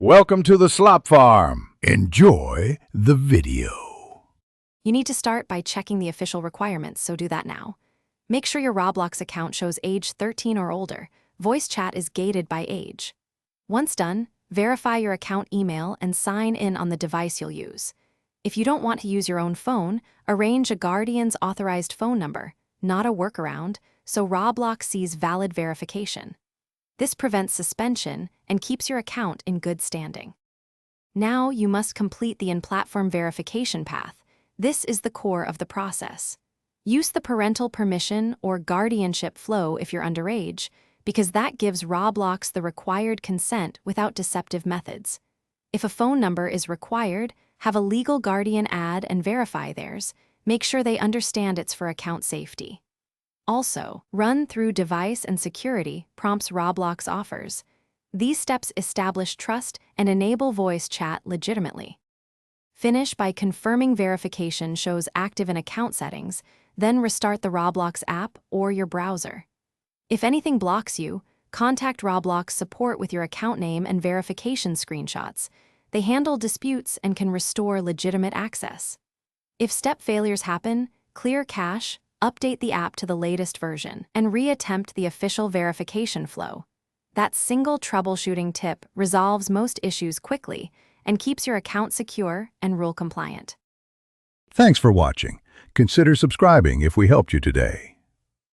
Welcome to the slop farm. Enjoy the video. You need to start by checking the official requirements, so do that now. Make sure your Roblox account shows age 13 or older. Voice chat is gated by age. Once done, verify your account email and sign in on the device you'll use. If you don't want to use your own phone, arrange a guardian's authorized phone number, not a workaround, so Roblox sees valid verification. This prevents suspension and keeps your account in good standing. Now you must complete the in-platform verification path. This is the core of the process. Use the parental permission or guardianship flow if you're underage, because that gives Roblox the required consent without deceptive methods. If a phone number is required, have a legal guardian add and verify theirs. Make sure they understand it's for account safety. Also, run through device and security prompts Roblox offers. These steps establish trust and enable voice chat legitimately. Finish by confirming verification shows active in account settings, then restart the Roblox app or your browser. If anything blocks you, contact Roblox support with your account name and verification screenshots. They handle disputes and can restore legitimate access. If step failures happen, clear cache, update the app to the latest version, and reattempt the official verification flow. That single troubleshooting tip resolves most issues quickly and keeps your account secure and rule compliant. Thanks for watching. Consider subscribing if we helped you today.